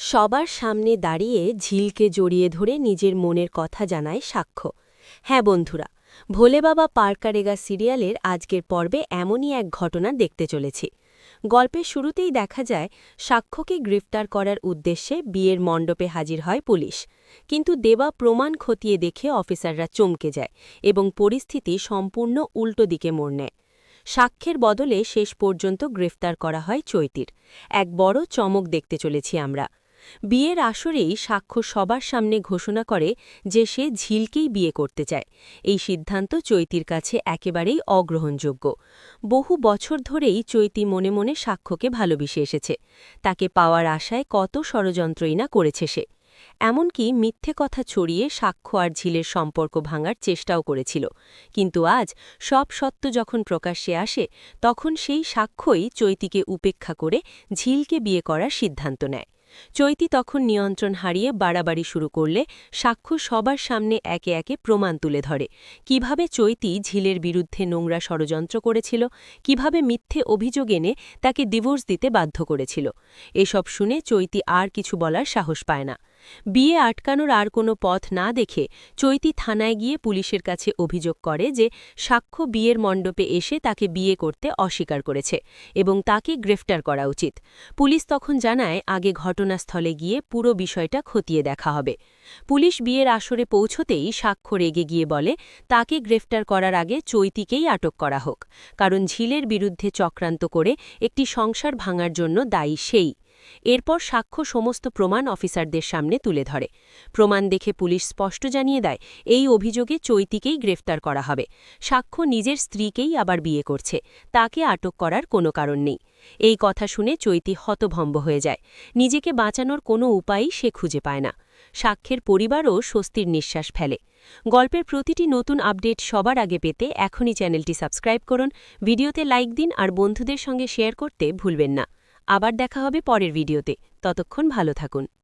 সবার সামনে দাঁড়িয়ে ঝিলকে জড়িয়ে ধরে নিজের মনের কথা জানায় সাক্ষ্য। হ্যাঁ বন্ধুরা, ভোলে বাবা পার্কারেগা সিরিয়ালের আজকের পর্বে এমনই এক ঘটনা দেখতে চলেছি। গল্পের শুরুতেই দেখা যায় সাক্ষ্যকে গ্রেফতার করার উদ্দেশ্যে বিয়ের মণ্ডপে হাজির হয় পুলিশ। কিন্তু দেবা প্রমাণ খতিয়ে দেখে অফিসাররা চমকে যায় এবং পরিস্থিতি সম্পূর্ণ উল্টো দিকে মোড় নেয়। সাক্ষ্যের বদলে শেষ পর্যন্ত গ্রেফতার করা হয় চৈতির। এক বড় চমক দেখতে চলেছি আমরা। বিয়ের আসরেই সাক্ষ্য সবার সামনে ঘোষণা করে যে সে ঝিলকেই বিয়ে করতে চায়। এই সিদ্ধান্ত চৈতির কাছে একেবারেই অগ্রহণযোগ্য। বহু বছর ধরেই চৈতি মনে মনে সাক্ষ্যকে ভালোবেসে এসেছে। তাকে পাওয়ার আশায় কত ষড়যন্ত্রই না করেছে সে। এমনকি মিথ্যে কথা ছড়িয়ে সাক্ষ্য আর ঝিলের সম্পর্ক ভাঙার চেষ্টাও করেছিল। কিন্তু আজ সব সত্য যখন প্রকাশ্যে আসে, তখন সেই সাক্ষ্যই চৈতিকে উপেক্ষা করে ঝিলকে বিয়ে করার সিদ্ধান্ত নেয়। চৈতি তখন নিয়ন্ত্রণ হারিয়ে বাড়াবাড়ি শুরু করলে সাক্ষ্য সবার সামনে একে একে প্রমাণ তুলে ধরে। কিভাবে চৈতি ঝিলের বিরুদ্ধে নোংরা ষড়যন্ত্র করেছিল, কিভাবে মিথ্যে অভিযোগ এনে তাকে ডিভোর্স দিতে বাধ্য করেছিল। এসব শুনে চৈতি আর কিছু বলার সাহস পায় না। বিয়ে আটকানোর আর কোনো পথ না দেখে চৈতি থানায় গিয়ে পুলিশের কাছে অভিযোগ করে যে সাক্ষ্য বিয়ের মণ্ডপে এসে তাকে বিয়ে করতে অস্বীকার করেছে এবং তাকে গ্রেফতার করা উচিত। পুলিশ তখন জানায় আগে ঘটনাস্থলে গিয়ে পুরো বিষয়টা খতিয়ে দেখা হবে। পুলিশ বিয়ের আসরে পৌঁছতেই সাক্ষ্য রেগে গিয়ে বলে তাকে গ্রেফতার করার আগে চৈতিকেই আটক করা হোক, কারণ ঝিলের বিরুদ্ধে চক্রান্ত করে একটি সংসার ভাঙার জন্য দায়ী সেই। এরপর সাক্ষ্য সমস্ত প্রমাণ অফিসারদের সামনে তুলে ধরে। প্রমাণ দেখে পুলিশ স্পষ্ট জানিয়ে দেয় এই অভিযোগে চৈতিকেই গ্রেফতার করা হবে। সাক্ষ্য নিজের স্ত্রীকেই আবার বিয়ে করছে, তাকে আটক করার কোনো কারণ নেই। এই কথা শুনে চৈতি হতভম্ব হয়ে যায়। নিজেকে বাঁচানোর কোনো উপায়ই সে খুঁজে পায় না। সাক্ষ্যের পরিবারও স্বস্তির নিঃশ্বাস ফেলে। গল্পের প্রতিটি নতুন আপডেট সবার আগে পেতে এখনই চ্যানেলটি সাবস্ক্রাইব করুন, ভিডিওতে লাইক দিন আর বন্ধুদের সঙ্গে শেয়ার করতে ভুলবেন না। আবার দেখা হবে পরের ভিডিওতে। ততক্ষণ ভালো থাকুন।